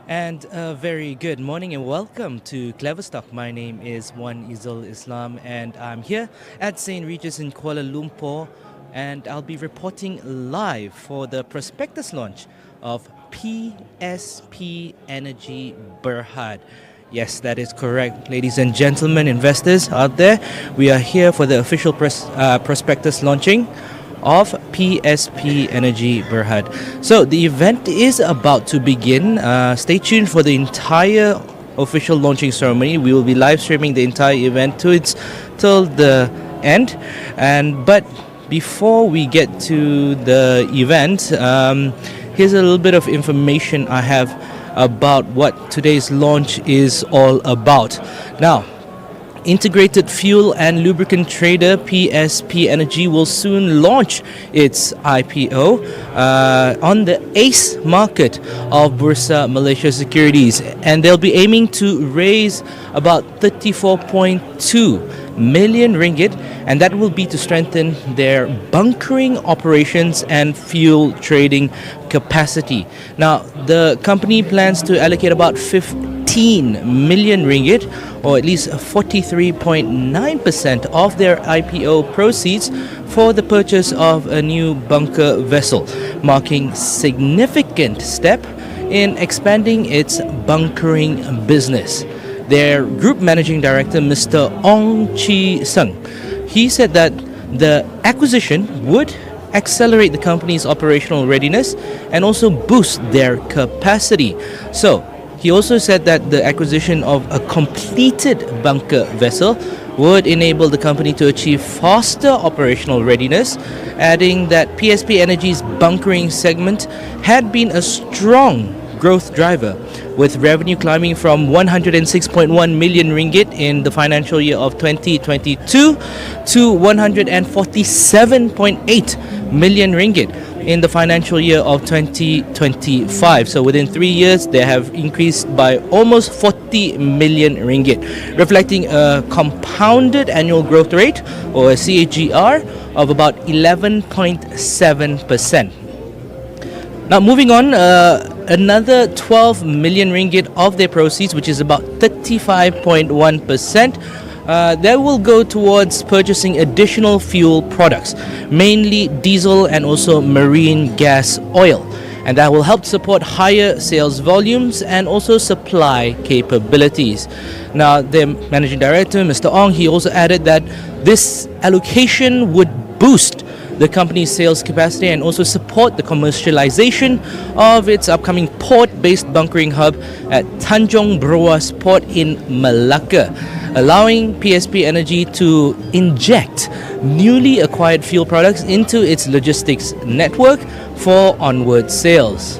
And a very good morning and welcome to KleverStock. My name is Wan Izul Islam and I'm here at St. Regis in Kuala Lumpur, and I'll be reporting live for the Prospectus launch of PSP Energy Berhad. Yes, that is correct, ladies and gentlemen, investors out there. We are here for the official prospectus launching of PSP Energy Berhad. So the event is about to begin. Stay tuned for the entire official launching ceremony. We will be live streaming the entire event till the end. But before we get to the event, here's a little bit of information I have about what today's launch is all about. Now, integrated fuel and lubricant trader PSP Energy will soon launch its IPO on the ACE market of Bursa Malaysia Securities, and they'll be aiming to raise about 34.2 million ringgit, and that will be to strengthen their bunkering operations and fuel trading capacity. Now, the company plans to allocate about 15 million ringgit, or at least 43.9% of their IPO proceeds, for the purchase of a new bunker vessel, marking significant step in expanding its bunkering business. Their group managing director, Mr. Ong Chi Sung, he said that the acquisition would accelerate the company's operational readiness and also boost their capacity. So he also said that the acquisition of a completed bunker vessel would enable the company to achieve faster operational readiness, adding that PSP Energy's bunkering segment had been a strong growth driver, with revenue climbing from 106.1 million ringgit in the financial year of 2022 to 147.8 million ringgit in the financial year of 2025. So within 3 years, they have increased by almost 40 million ringgit, reflecting a compounded annual growth rate, or a CAGR, of about 11.7%. Now, moving on, another 12 million ringgit of their proceeds, which is about 35.1%, that will go towards purchasing additional fuel products, mainly diesel and also marine gas oil. And that will help support higher sales volumes and also supply capabilities. Now, the managing director, Mr. Ong, he also added that this allocation would boost the company's sales capacity and also support the commercialization of its upcoming port-based bunkering hub at Tanjung Broas Port in Malacca, allowing PSP Energy to inject newly acquired fuel products into its logistics network for onward sales.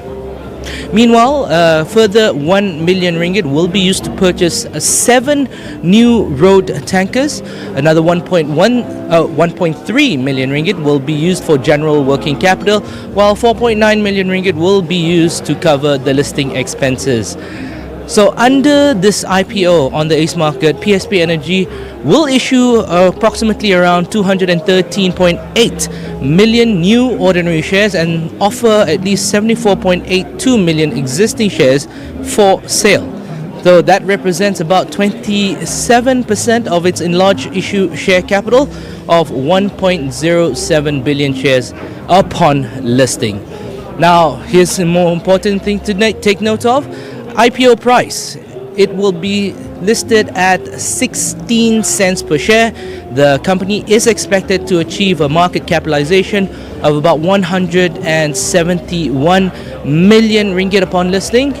Meanwhile, further 1 million ringgit will be used to purchase 7 new road tankers. Another 1.3 million ringgit will be used for general working capital, while 4.9 million ringgit will be used to cover the listing expenses. So under this IPO on the ACE market, PSP Energy will issue approximately around 213.8 million new ordinary shares and offer at least 74.82 million existing shares for sale. So that represents about 27% of its enlarged issue share capital of 1.07 billion shares upon listing. Now, here's a more important thing to take note of. IPO price, it will be listed at 16 cents per share. The company is expected to achieve a market capitalization of about 171 million ringgit upon listing.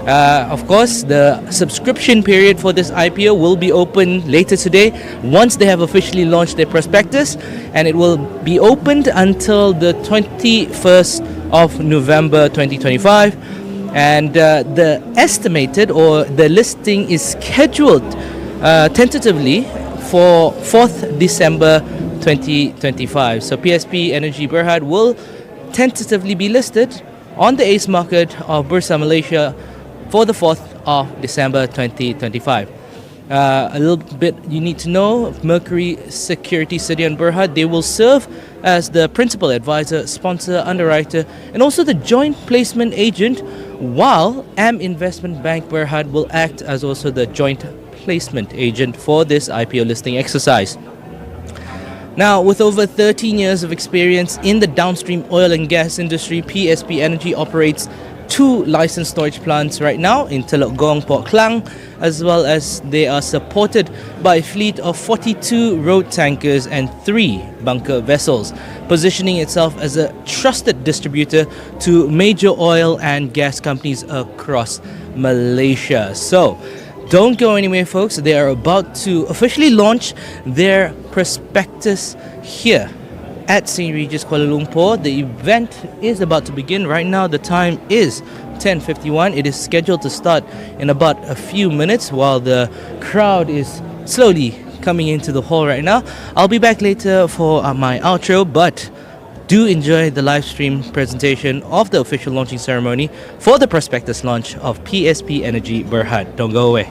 Of course, the subscription period for this IPO will be open later today once they have officially launched their prospectus, and it will be opened until the 21st of November 2025. And the estimated, or the listing is scheduled tentatively for 4th December 2025. So PSP Energy Berhad will tentatively be listed on the ACE market of Bursa Malaysia for the 4th of December 2025. A little bit you need to know, Mercury Security Sdn Berhad, they will serve as the principal advisor, sponsor, underwriter, and also the joint placement agent while AM Investment Bank Berhad will act as also the joint placement agent for this IPO listing exercise. Now, with over 13 years of experience in the downstream oil and gas industry, PSP Energy operates two licensed storage plants right now in Telok Gong, Port Klang, as well as they are supported by a fleet of 42 road tankers and 3 bunker vessels, positioning itself as a trusted distributor to major oil and gas companies across Malaysia. So, don't go anywhere, folks. They are about to officially launch their prospectus here at St. Regis, Kuala Lumpur. The event is about to begin right now. The time is 10:51. It is scheduled to start in about a few minutes while the crowd is slowly coming into the hall right now. I'll be back later for my outro, but do enjoy the live stream presentation of the official launching ceremony for the prospectus launch of PSP Energy Berhad. Don't go away.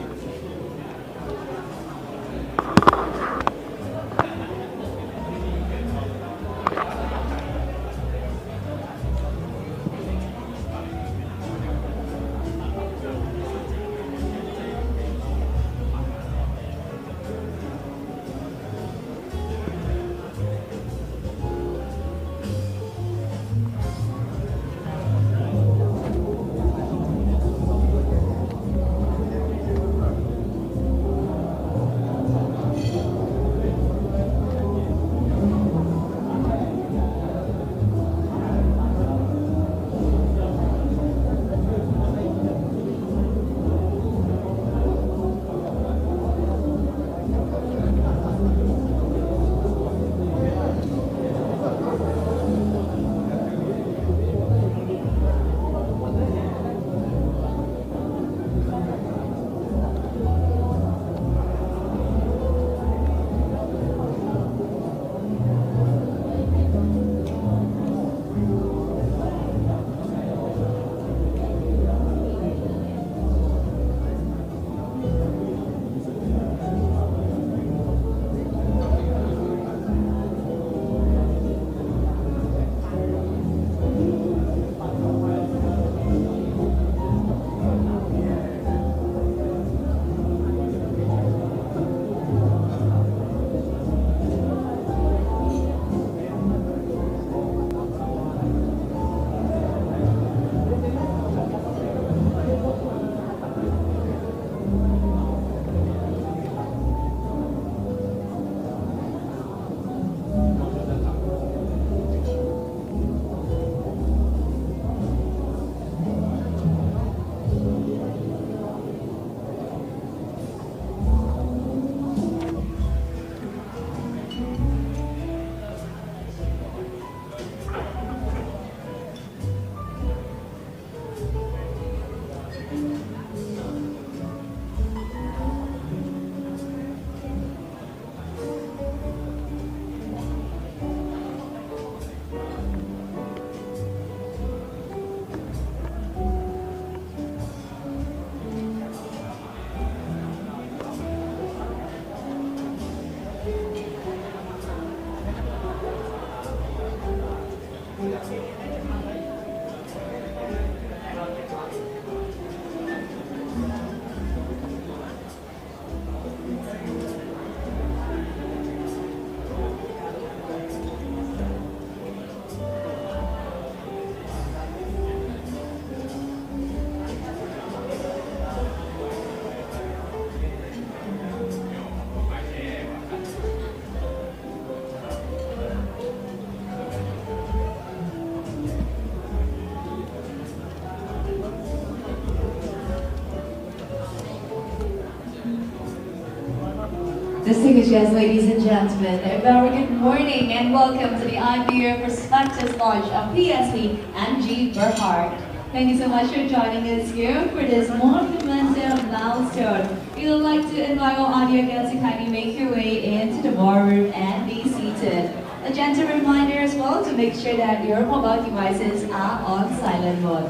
Distinguished ladies and gentlemen, a very good morning and welcome to the IPO Prospectus launch of PSP Energy Berhad. Thank you so much for joining us here for this monumental milestone. We would like to invite all audio guests to kindly make your way into the ballroom and be seated. A gentle reminder as well to make sure that your mobile devices are on silent mode.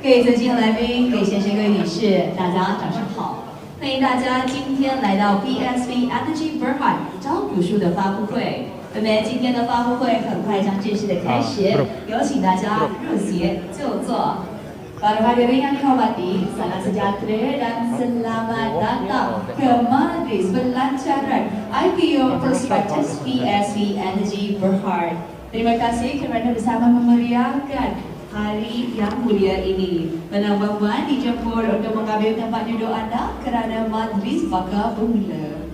各位尊敬来宾、各位先生、各位女士，大家早上好！欢迎大家今天来到 PSP Energy Berhad 招股书的发布会。我们今天的发布会很快将正式的开始，有请大家入席就坐。Para hadirin yang dihormati, salam sejahtera dan selamat datang ke Majlis Pelancaran IPO Prospectus PSP Energy Berhad. Terima kasih kerana bersama memeriahkan hari yang mulia ini. Penambah-puan dijemput untuk mengambil tempat duduk anda kerana majlis bakal bermula.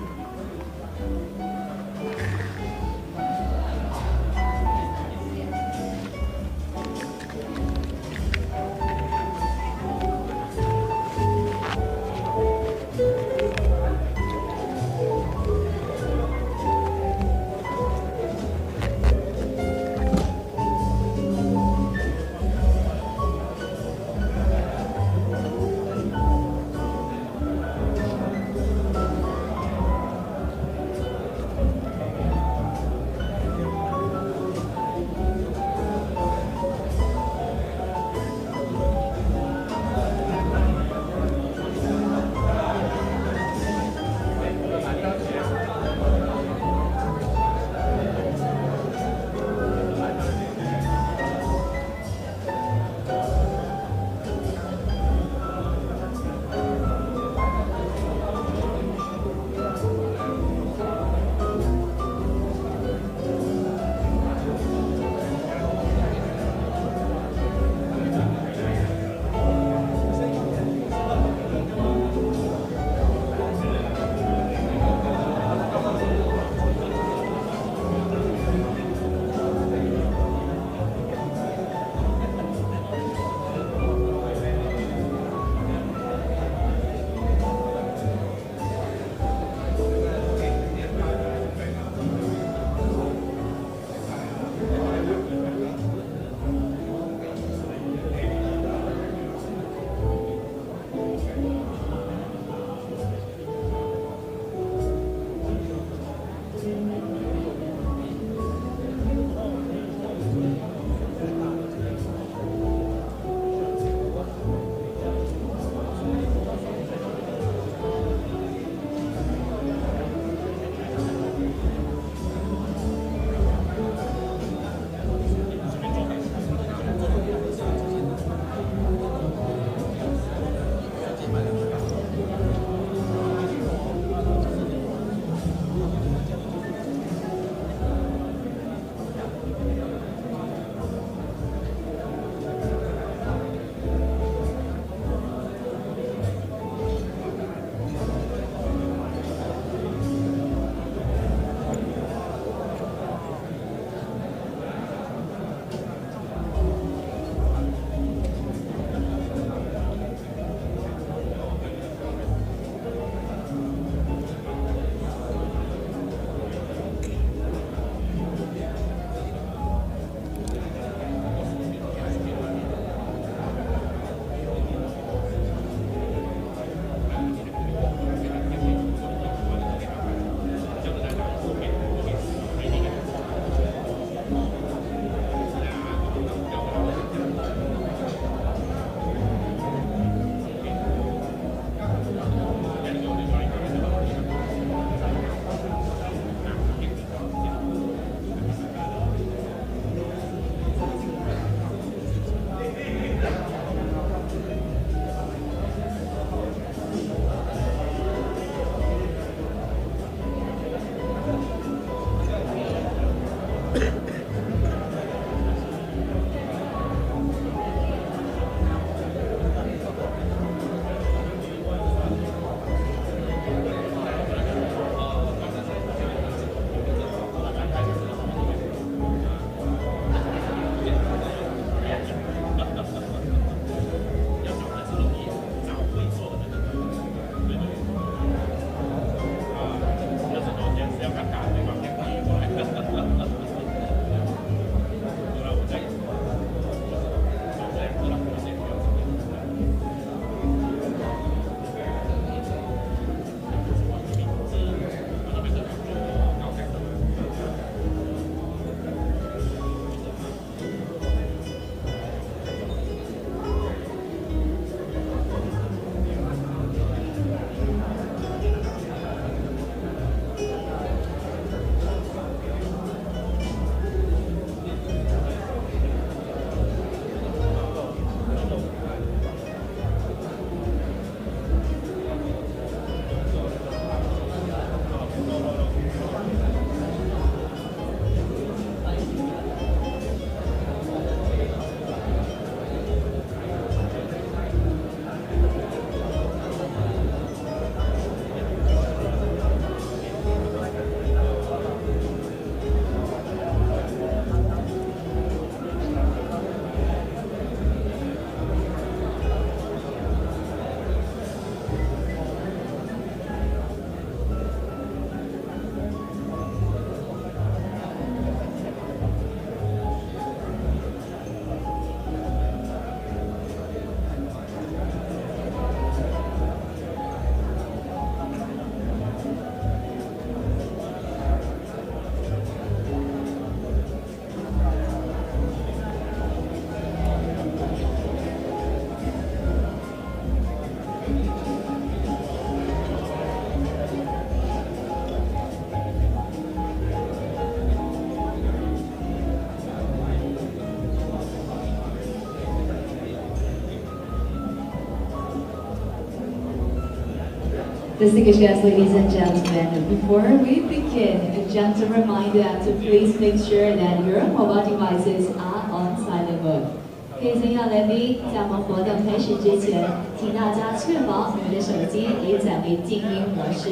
Distinguished guests, ladies and gentlemen, before we begin, a gentle reminder to please make sure that your mobile devices are on silent mode. 可以先要来宾在我们活动开始之前，请大家确保你们的手机已转为静音模式。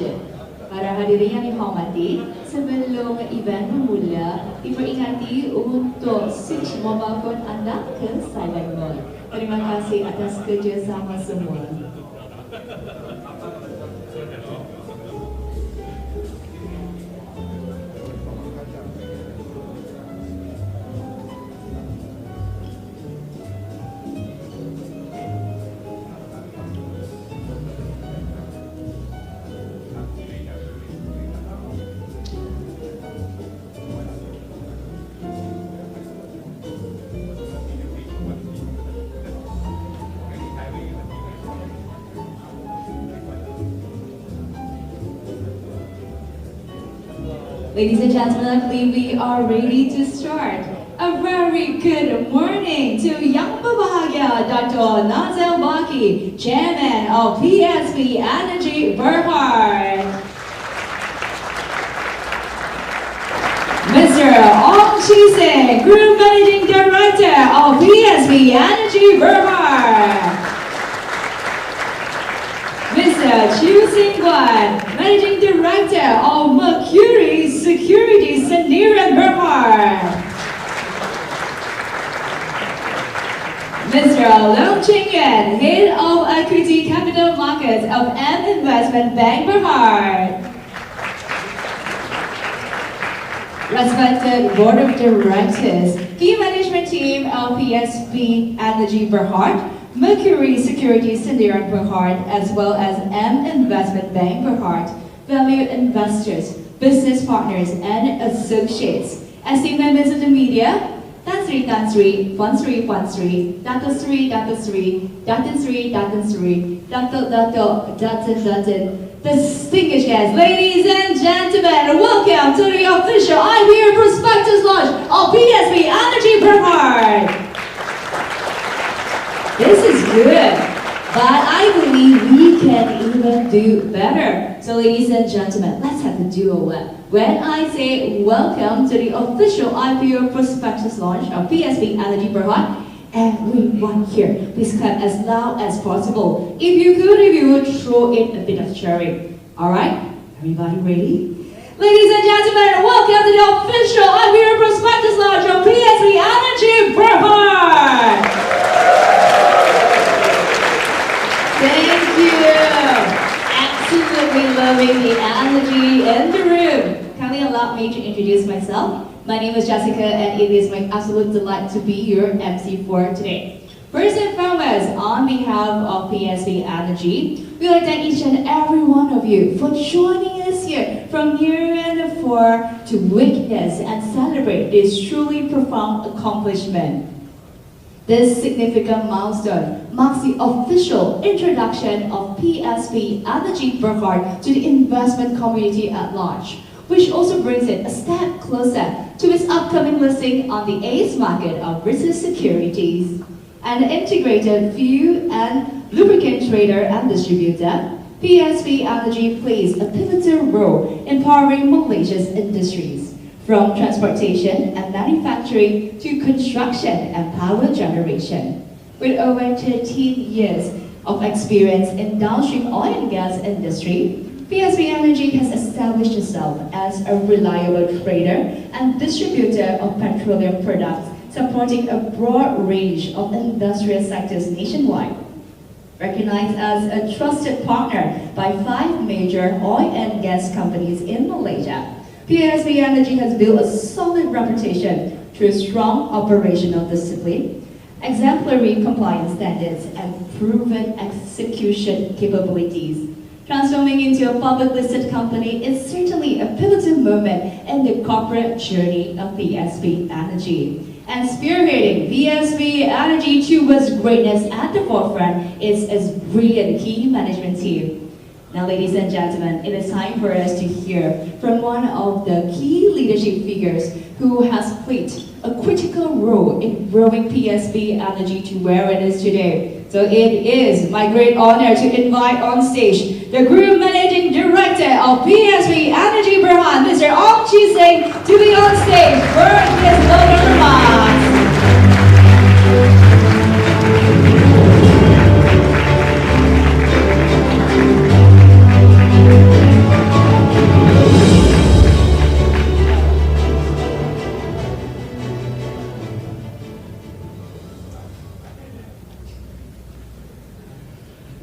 Para hadirin yang dihormati, sebelum event bermula, diperingati untuk switch mobile phone anda ke silent mode. Terima kasih atas kerjasama semua. Ladies and gentlemen, I believe we are ready to start. A very good morning to Yang Berbahagia Dr. Nazil Baki, Chairman of PSP Energy Berhad. Mr. Ong Chi-sing, Group Managing Director of PSP Energy Berhad. Mr. Chu Sing-guan, Managing Director of Mercury Securities Sendirian Berhad. Mr. Leung Ching-yuan, Head of Equity Capital Markets of M Investment Bank Berhad. Respected Board of Directors, key management team of PSP Energy Berhad, Mercury Securities Sendirian Berhad, as well as M Investment Bank Berhad, valued investors, business partners, and associates. Esteemed members of the media, Tan Sri, Tan Sri, Puan Sri, Puan Sri, Dato Sri, Dato Sri, Datin Sri, Datin Sri, Datin. Distinguished guests, ladies and gentlemen, welcome to the official IBR Prospectus launch of PSP Energy Berhad. This is good, but I believe we can even do better. So ladies and gentlemen, let's have a duet. When I say welcome to the official IPO Prospectus launch of PSP Energy Berhad, everyone here, please clap as loud as possible. If you would throw in a bit of cheering. Alright, everybody ready? Ladies and gentlemen, welcome to the official IPO Prospectus launch of PSP Energy Berhad. Thank you. Absolutely loving the energy in the room. Kindly allow me to introduce myself. My name is Jessica, and it is my absolute delight to be your MC for today. First and foremost, on behalf of PSP Energy, we would like to thank each and every one of you for joining us here from near and afar to witness and celebrate this truly profound accomplishment. This significant milestone marks the official introduction of PSP Energy Berhad to the investment community at large, which also brings it a step closer to its upcoming listing on the ACE market of business securities. An integrated fuel and lubricant trader and distributor, PSP Energy plays a pivotal role in powering Malaysia's industries, from transportation and manufacturing to construction and power generation. With over 13 years of experience in downstream oil and gas industry, PSP Energy has established itself as a reliable trader and distributor of petroleum products, supporting a broad range of industrial sectors nationwide. Recognized as a trusted partner by 5 major oil and gas companies in Malaysia, PSP Energy has built a solid reputation through strong operational discipline, exemplary compliance standards, and proven execution capabilities. Transforming into a public listed company is certainly a pivotal moment in the corporate journey of PSP Energy. And spearheading PSP Energy towards greatness at the forefront is its brilliant key management team. Now, ladies and gentlemen, it is time for us to hear from one of the key leadership figures who has played a critical role in growing PSP Energy to where it is today. So it is my great honor to invite on stage the Group Managing Director of PSP Energy Berhad, Mr. Ong Chi Sing, to be on stage for his opening remarks.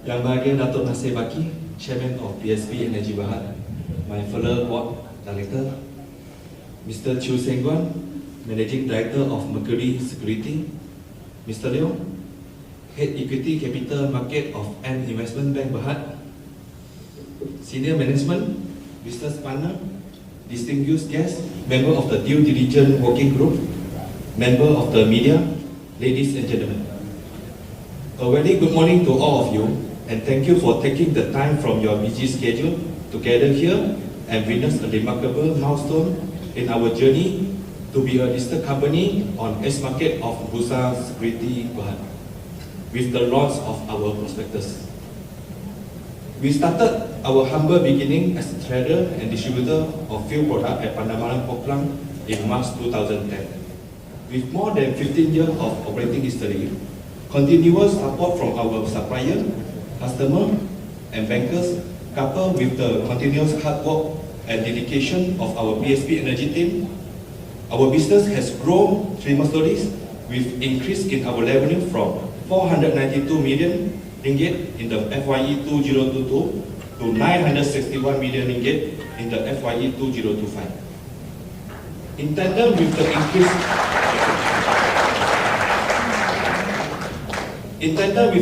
Yang Bahagia Datuk Nasir Baki, Chairman of PSP Energy Berhad, my fellow Board Director, Mr. Chu Seng Guan, Managing Director of Mercury Security, Mr. Leong, Head Equity Capital Market of M Investment Bank Berhad, Senior Management, Business Partner, distinguished guests, member of the Due Diligence Working Group, member of the media, ladies and gentlemen. A very good morning to all of you, and thank you for taking the time from your busy schedule to gather here and witness a remarkable milestone in our journey to be a listed company on S-Market of Bursa Security Berhad with the launch of our Prospectus. We started our humble beginning as a trader and distributor of fuel products at Pandamaran Poklang in March 2010. With more than 15 years of operating history, continuous support from our supplier, customer, and bankers, coupled with the continuous hard work and dedication of our PSP Energy team, our business has grown tremendously with increase in our revenue from 492 million ringgit in the FYE 2022 to 961 million ringgit in the FYE 2025. In tandem with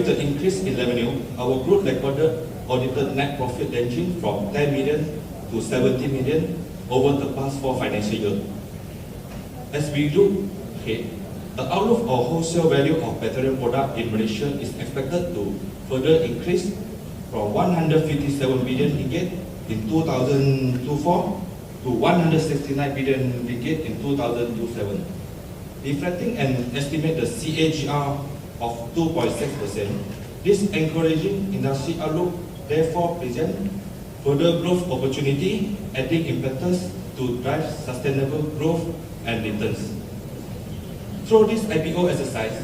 the increase in revenue, our group recorded audited net profit ranging from 10 million to 70 million over the past 4 financial years. As we look ahead, the outlook of wholesale value of petroleum products in Malaysia is expected to further increase from 157 billion ringgit in 2024 to 169 billion ringgit in 2027, reflecting an estimated CAGR of 2.6%. This encouraging industry outlook therefore presents further growth opportunity, adding impetus to drive sustainable growth and returns. Through this IPO exercise,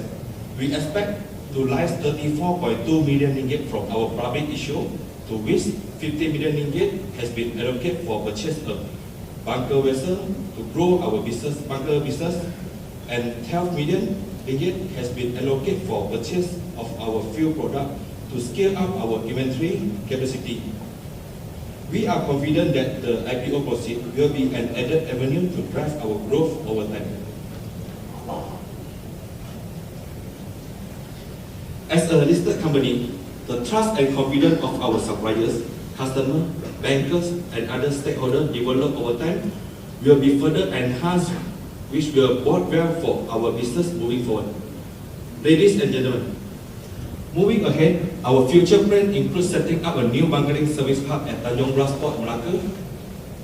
we expect to raise 34.2 million ringgit from our public issue, to which 50 million ringgit has been allocated for purchase of bunker vessel to grow our bunker business, and 12 million ringgit has been allocated for purchase of our fuel product to scale up our inventory capacity. We are confident that the IPO proceeds will be an added avenue to drive our growth over time. As a listed company, the trust and confidence of our suppliers, customers, bankers, and other stakeholders developed over time will be further enhanced, which will bode well for our business moving forward. Ladies and gentlemen, moving ahead, our future plan includes setting up a new bunkering service hub at Tanjung Ras Port, Melaka,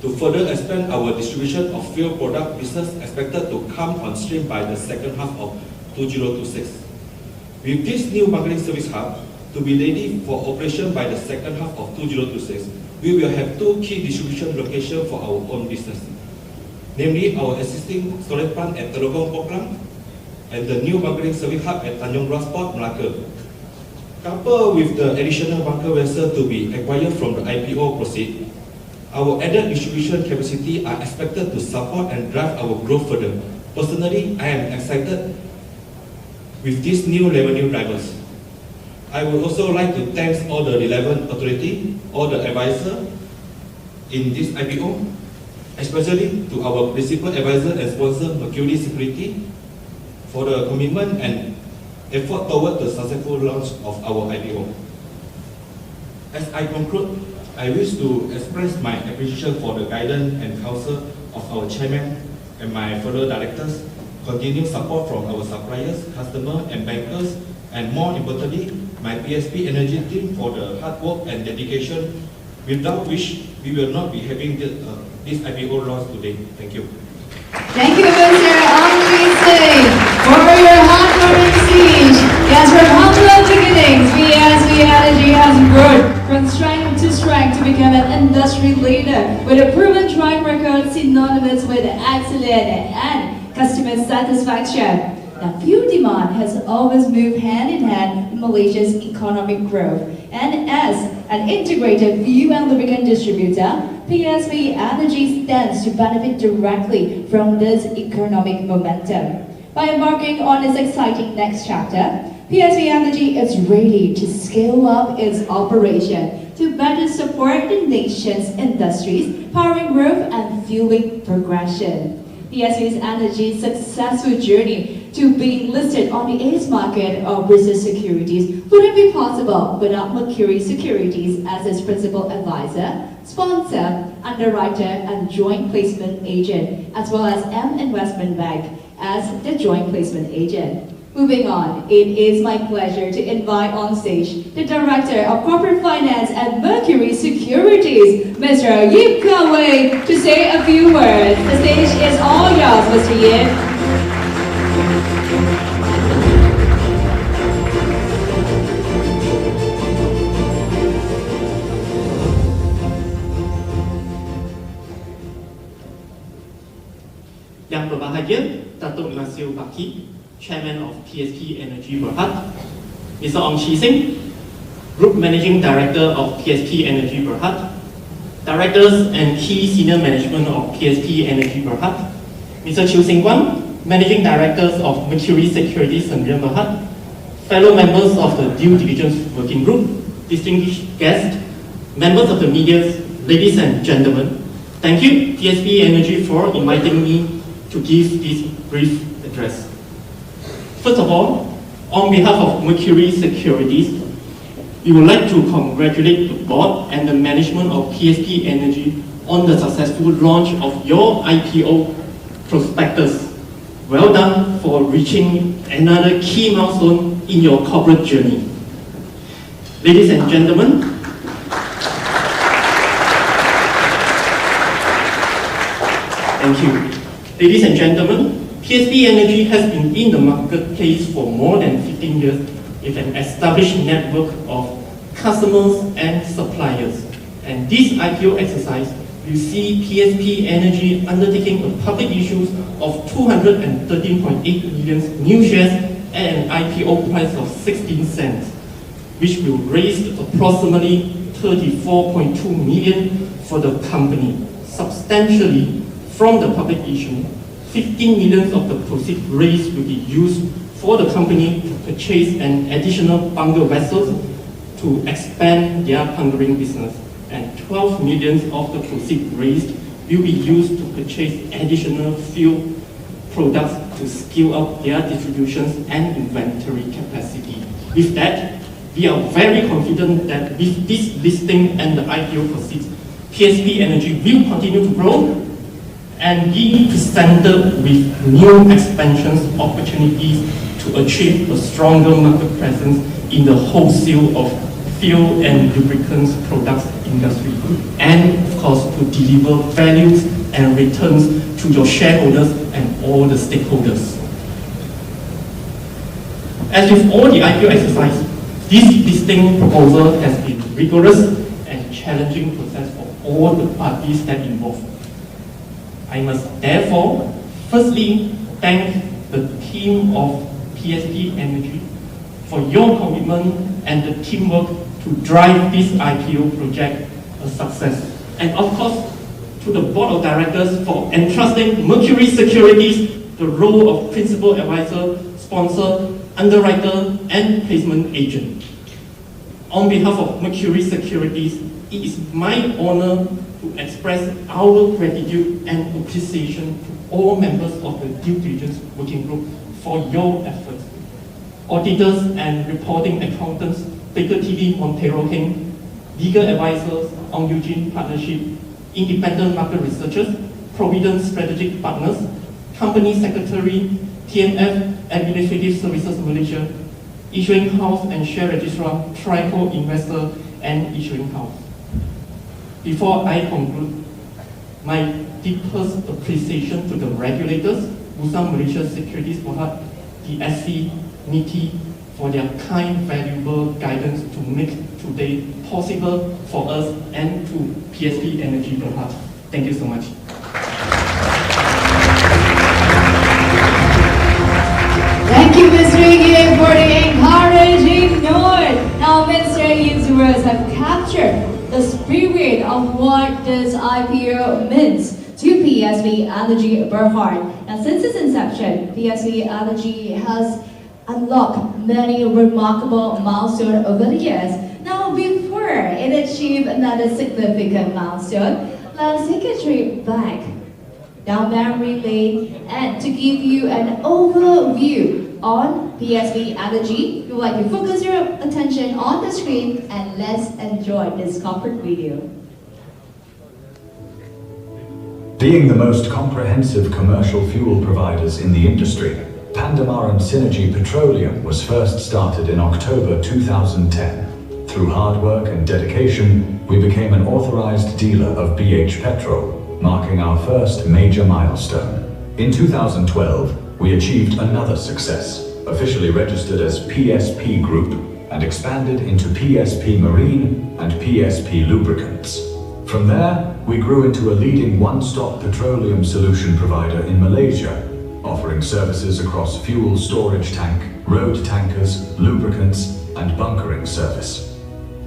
to further expand our distribution of fuel product business, expected to come on stream by the second half of 2026. With this new bunkering service hub to be ready for operation by the second half of 2026, we will have 2 key distribution locations for our own business, namely our existing storage plant at Telogong Poklang and the new bunkering service hub at Tanjung Ras Port, Melaka. Coupled with the additional bunker vessel to be acquired from the IPO proceeds, our added distribution capacity are expected to support and drive our growth further. Personally, I am excited with these new revenue drivers. I would also like to thank all the relevant authority, all the advisors in this IPO, especially to our principal advisor and sponsor, Mercury Security, for the commitment and effort toward the successful launch of our IPO. As I conclude, I wish to express my appreciation for the guidance and counsel of our chairman and my fellow directors, continued support from our suppliers, customers, and bankers, and more importantly, my PSP Energy team for the hard work and dedication, without which we will not be having this IPO launch today. Thank you. Thank you, Mr. Ong Chi Sing, for your heartwarming speech. Yes, from humble beginning strength to become an industry leader with a proven track record synonymous with excellence and customer satisfaction. Now, fuel demand has always moved hand in hand with Malaysia's economic growth, and as an integrated fuel and lubricant distributor, PSP Energy stands to benefit directly from this economic momentum. By embarking on this exciting next chapter, PSP Energy is ready to scale up its operation to better support the nation's industries, powering growth and fueling progression. PSP Energy's successful journey to being listed on the AIS market of business securities wouldn't be possible without Mercury Securities as its principal advisor, sponsor, underwriter, and joint placement agent, as well as M Investment Bank as the joint placement agent. Moving on, it is my pleasure to invite on stage the Director of Corporate Finance at Mercury Securities, Mr. Yip Kawai, to say a few words. The stage is all yours, Mr. Yip. yang berbahagia, Datuk Nasir Baki, Chairman of PSP Energy Berhad, Mr. Ong Chi Sing, Group Managing Director of PSP Energy Berhad, Directors and key senior management of PSP Energy Berhad, Mr. Chiu Sing Kwan, Managing Directors of Mercury Securities Sdn Berhad, fellow members of the Due Diligence Working Group, distinguished guests, members of the media, ladies and gentlemen, thank you PSP Energy for inviting me to give this brief address. First of all, on behalf of Mercury Securities, we would like to congratulate the board and the management of PSP Energy on the successful launch of your IPO Prospectus. Well done for reaching another key milestone in your corporate journey. Ladies and gentlemen, thank you. Ladies and gentlemen, PSP Energy has been in the marketplace for more than 15 years with an established network of customers and suppliers. And this IPO exercise will see PSP Energy undertaking a public issue of 213.8 million new shares at an IPO price of 16 cents, which will raise approximately 34.2 million for the company, substantially. From the public issue, 15 million of the proceeds raised will be used for the company to purchase an additional bunker vessels to expand their bunkering business, and 12 million of the proceeds raised will be used to purchase additional fuel products to scale up their distributions and inventory capacity. With that, we are very confident that with this listing and the IPO proceeds, PSP Energy will continue to grow and be presented with new expansions opportunities to achieve a stronger market presence in the wholesale of fuel and lubricants products industry, and of course to deliver values and returns to your shareholders and all the stakeholders. As with all the IPO exercise, this listing proposal has been rigorous and challenging process for all the parties that involved. I must therefore firstly thank the team of PSP Energy for your commitment and the teamwork to drive this IPO project a success. And of course, to the Board of Directors for entrusting Mercury Securities the role of principal advisor, sponsor, underwriter, and placement agent. On behalf of Mercury Securities, it is my honor to express our gratitude and appreciation to all members of the Due Diligence Working Group for your efforts. Auditors and reporting accountants, Baker TV Montero Heng, legal advisors, Ong Eugene Partnership, independent market researchers, Provident Strategic Partners, Company Secretary, TMF Administrative Services Malaysia, Issuing House and Share Registrar, Trico Investor and Issuing House. Before I conclude, my deepest appreciation to the regulators, Bursa Malaysia Securities Berhad, the SC, NITI, for their kind, valuable guidance to make today possible for us and to PSP Energy Berhad. Thank you so much. Thank you, Mr. Yip, for the encouraging note. Now, Mr. Yip's words have captured the spirit of what this IPO means to PSP Energy Berhad. And since its inception, PSP Energy has unlocked many remarkable milestones over the years. Now, before it achieved another significant milestone, let's take a trip back down memory lane and to give you an overview on PSP Energy. We would like to focus your attention on the screen and let's enjoy this corporate video. Being the most comprehensive commercial fuel providers in the industry, Pandamaran Synergy Petroleum was first started in October 2010. Through hard work and dedication, we became an authorized dealer of BH Petrol, marking our first major milestone. In 2012, we achieved another success, officially registered as PSP Group and expanded into PSP Marine and PSP Lubricants. From there, we grew into a leading one-stop petroleum solution provider in Malaysia, offering services across fuel storage tank, road tankers, lubricants, and bunkering service.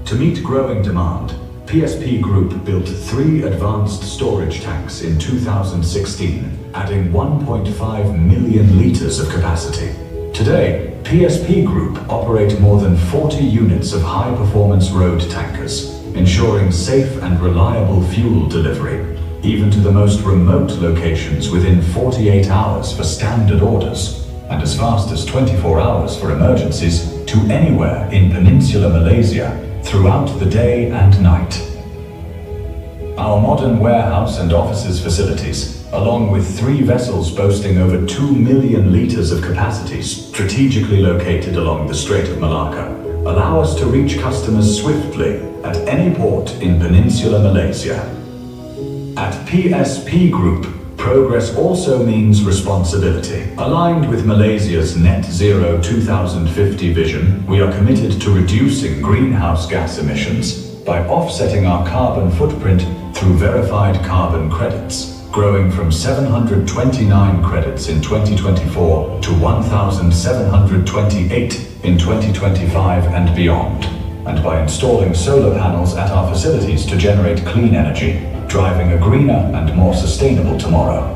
To meet growing demand, PSP Group built 3 advanced storage tanks in 2016, adding 1.5 million liters of capacity. Today, PSP Group operate more than 40 units of high-performance road tankers, ensuring safe and reliable fuel delivery, even to the most remote locations within 48 hours for standard orders, and as fast as 24 hours for emergencies to anywhere in Peninsular Malaysia, throughout the day and night. Our modern warehouse and offices facilities, along with 3 vessels boasting over 2 million liters of capacity strategically located along the Strait of Malacca, allow us to reach customers swiftly at any port in Peninsular Malaysia. At PSP Group, progress also means responsibility. Aligned with Malaysia's Net Zero 2050 vision, we are committed to reducing greenhouse gas emissions by offsetting our carbon footprint through verified carbon credits, growing from 729 credits in 2024 to 1,728 in 2025 and beyond, and by installing solar panels at our facilities to generate clean energy, driving a greener and more sustainable tomorrow.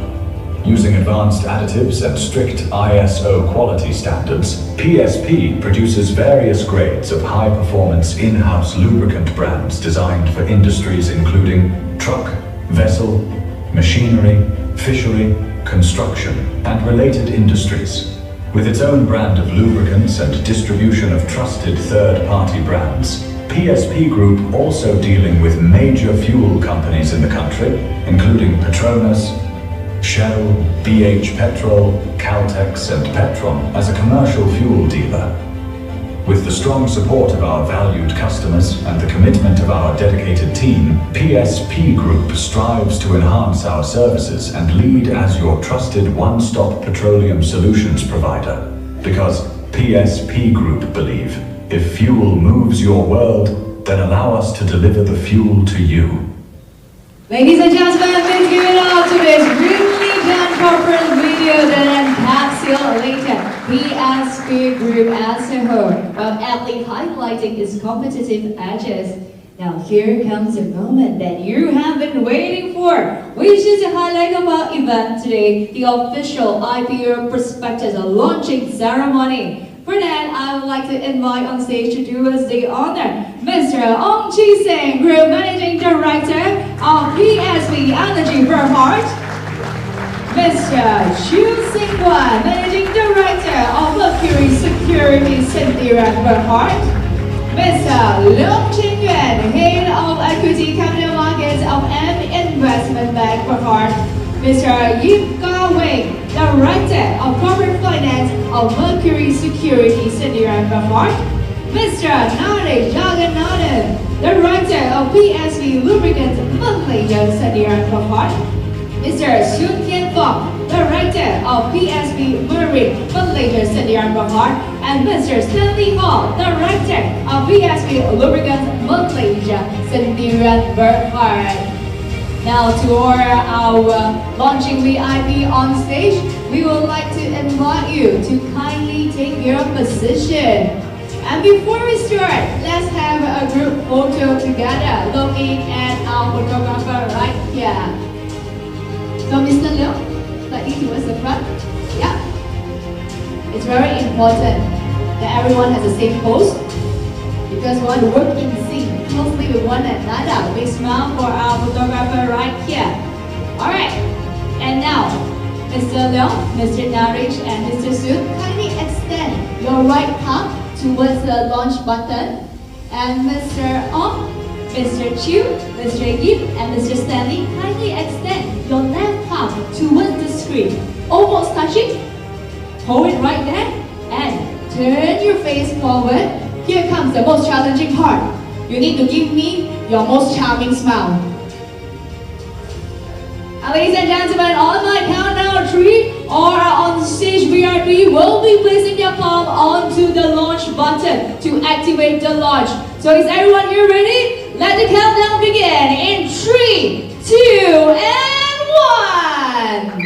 Using advanced additives and strict ISO quality standards, PSP produces various grades of high-performance in-house lubricant brands designed for industries including truck, vessel, machinery, fishery, construction, and related industries. With its own brand of lubricants and distribution of trusted third-party brands, PSP Group also dealing with major fuel companies in the country, including Petronas, Shell, BH Petrol, Caltex, and Petron as a commercial fuel dealer. With the strong support of our valued customers and the commitment of our dedicated team, PSP Group strives to enhance our services and lead as your trusted one-stop petroleum solutions provider. Because PSP Group believe, if fuel moves your world, then allow us to deliver the fuel to you. Ladies and gentlemen, please give it up to this really done corporate video that encapsulated PSP Group as a whole, while aptly highlighting its competitive edges. Now here comes the moment that you have been waiting for, which is the highlight of our event today, the official IPO Prospectus launching ceremony. For that, I would like to invite on stage to do us the honor, Mr. Ong Chi Seng, Group Managing Director of PSP Energy Berhad, Mr. Chu Sing Wan, Managing Director of Mercury Securities Sdn Berhad, Mr. Leong Chin Yuan, Head of Equity Capital Markets of M Investment Bank Berhad, Mr. Yip Ka Wing, Director of Corporate Finance of Mercury Securities Sdn Berhad, Mr. Naresh Jagannathan, Director of PSP Lubricants Malaysia Sdn Berhad, Mr. Soon Kian Fong, Director of PSP Marine Malaysia Congratulations to Berhad and Mr. Stanley Hall, Director of PSP Lubricants Malaysia, Berhad. Now to our launching VIP on stage, we would like to invite you to kindly take your position. And before we start, let's have a group photo together, looking at our photographer right here. So Mr. Liu, slightly towards the front. Yeah. It's very important that everyone has the same pose because we want to work in sync closely with one another. Big smile for our photographer right here. Alright, and now, Mr. Leong, Mr. Narish, and Mr. Soon, kindly extend your right palm towards the launch button. And Mr. Ong, Mr. Chiu, Mr. Yip, and Mr. Stanley, kindly extend your left palm towards the screen. Almost touching. Hold it right there, and turn your face forward. Here comes the most challenging part. You need to give me your most charming smile. Ladies and gentlemen, on my countdown 3, or on stage VIP will be placing their palm onto the launch button to activate the launch. So is everyone here ready? Let the countdown begin in 3, 2, and 1.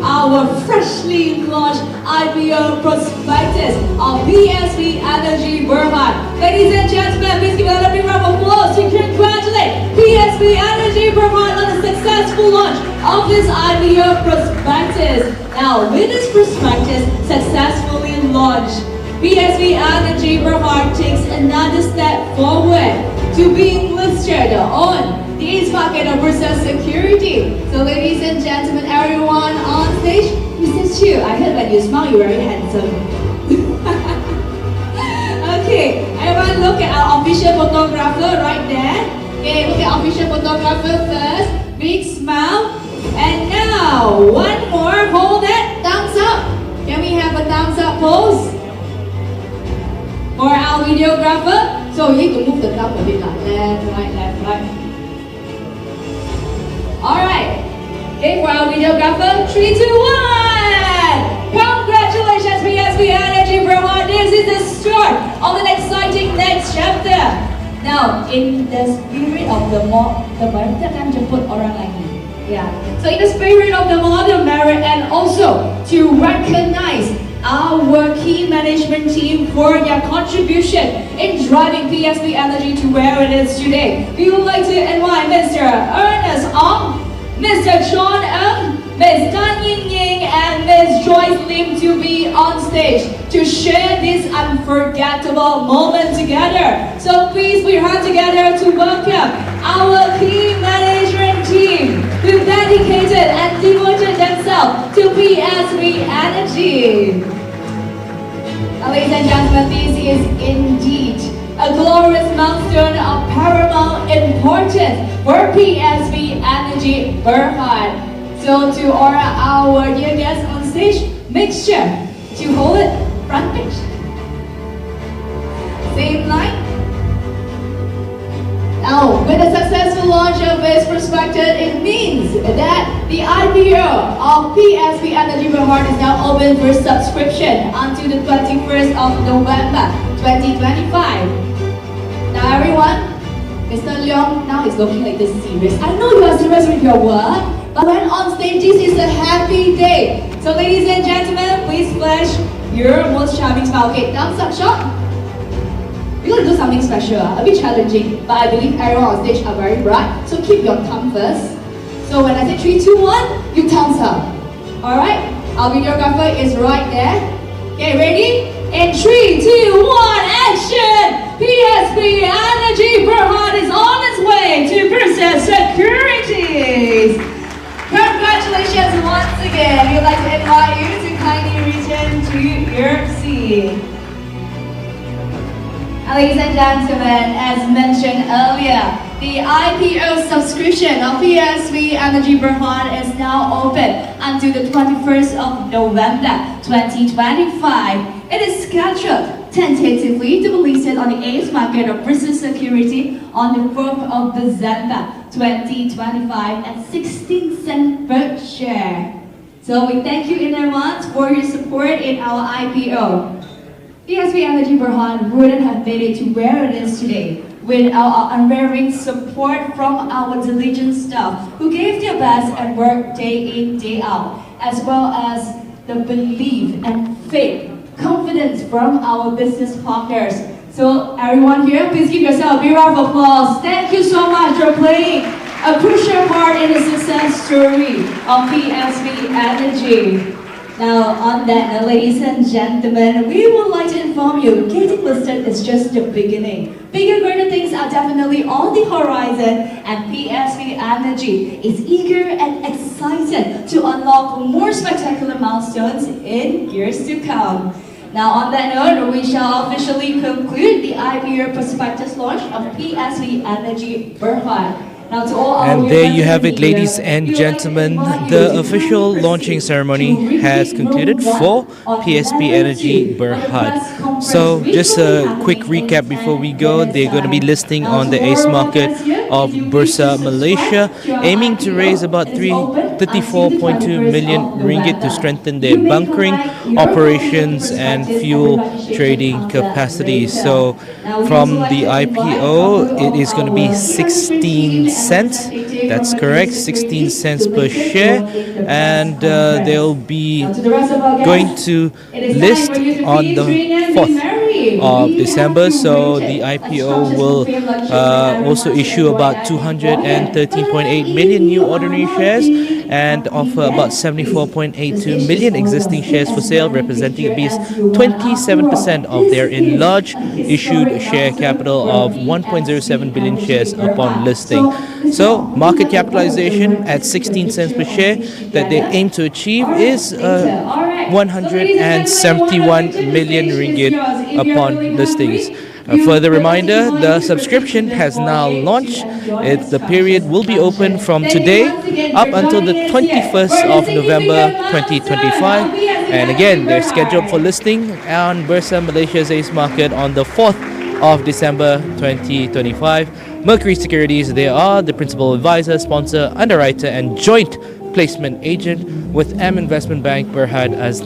Our freshly launched IPO Prospectus of PSP Energy Berhad. Ladies and gentlemen, please give a big round of applause to congratulate PSP Energy Berhad on the successful launch of this IPO Prospectus. Now, with this prospectus successfully launched, PSP Energy Berhad takes another step forward to being listed on the East Market of Bursa Security. So ladies and gentlemen, everyone on stage, Mr. Chiu, I heard when you smile, you're very handsome. Okay, everyone look at our official photographer right there. Okay, look at official photographer first. Big smile. And now, one more, hold that, thumbs up. Can we have a thumbs up pose? For our videographer, so you need to move the thumb a bit like left, right. Alright, okay, for our videographer, 3, 2, 1! Congratulations, PSP Energy Berhad. This is the start of an exciting next chapter. Now, in the spirit of the merit, jangan jemput orang lagi. Yeah. So in the spirit of the modern merit and also to recognize our key management team for their contribution in driving PSP Energy to where it is today, we would like to invite Mr. Ernest Ong, Mr. John M., Ms. Tan Yin Ying and Ms. Joyce Lim to be on stage to share this unforgettable moment together. So please put your hands together to welcome our key management team who dedicated and devoted themselves to PSP Energy. Ladies and gentlemen, this is indeed a glorious milestone of paramount importance for PSP Energy Berhad. So to all our dear guests on stage, make sure to hold it front page. Same line. Now, with the successful launch of this Prospectus, it means that the IPO of PSP Energy Berhad is now open for subscription until the 21st of November 2025. Now everyone, Mr. Leong now is looking like this serious. I know you are serious with your work, but when on stage, this is a happy day. So ladies and gentlemen, please flash your most charming smile. Okay, thumbs up shot. We're going to do something special, a bit challenging, but I believe everyone on stage are very bright. So keep your thumb first. So when I say 3, 2, 1, you thumbs up. Alright, our videographer is right there. Okay, ready? In 3, 2, 1, action! PSP Energy Berhad is on its way to process securities. Congratulations once again. We'd like to invite you to kindly return to your seat. Ladies and gentlemen, as mentioned earlier, the IPO subscription of PSP Energy Berhad is now open until the 21st of November 2025. It is scheduled tentatively to be listed on the AIS market of British security on the 4th of December 2025 at 16 cents per share. So we thank you in advance for your support in our IPO. PSP Energy Berhad wouldn't have made it to where it is today without our unwavering support from our diligent staff who gave their best and worked day in, day out, as well as the belief and faith, confidence from our business partners. So everyone here, please give yourself a big round of applause. Thank you so much for playing a crucial part in the success story of PSP Energy. Now, on that, ladies and gentlemen, we would like to inform you, getting listed is just the beginning. Bigger, greater things are definitely on the horizon, and PSP Energy is eager and excited to unlock more spectacular milestones in years to come. Now, on that note, we shall officially conclude the IPO Prospectus launch of PSP Energy Berhad. Now, to all And there you have it, ladies and gentlemen. The official launching ceremony has concluded for PSP Energy Berhad. So just a quick recap before we go. They're going to be listing on the ACE market of Bursa Malaysia, aiming to raise about 34.2 million ringgit to strengthen their bunkering operations and fuel trading capacity. So from the IPO, it is going to be 16 cents. That's correct, 16 cents per share, and they'll be going to list on the 4th of December. So the IPO will also issue about 213.8 million new ordinary shares and offer about 74.82 million existing shares for sale, representing at least 27% of their enlarged issued share capital of 1.07 billion shares upon listing. So market capitalization at 16 cents per share that they aim to achieve is 171 million ringgit upon listings. A further reminder, the subscription has now launched. The period will be open from today up until the 21st of November 2025. And again, they're scheduled for listing on Bursa Malaysia's ACE market on the 4th of December 2025. Mercury Securities, they are the principal advisor, sponsor, underwriter and joint placement agent, with M Investment Bank Berhad as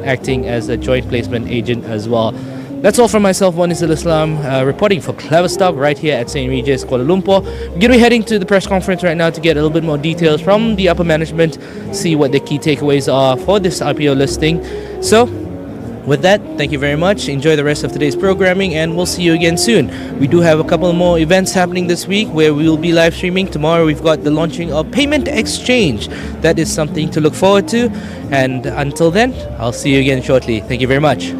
acting as a joint placement agent as well. That's all from myself, Wan Islam, reporting for KleverStock right here at St. Regis, Kuala Lumpur. We're going to be heading to the press conference right now to get a little bit more details from the upper management, see what the key takeaways are for this IPO listing. So, With that, thank you very much. Enjoy the rest of today's programming, and we'll see you again soon. We do have a couple more events happening this week where we will be live streaming. Tomorrow, we've got the launching of Payment Exchange. That is something to look forward to. And until then, I'll see you again shortly. Thank you very much.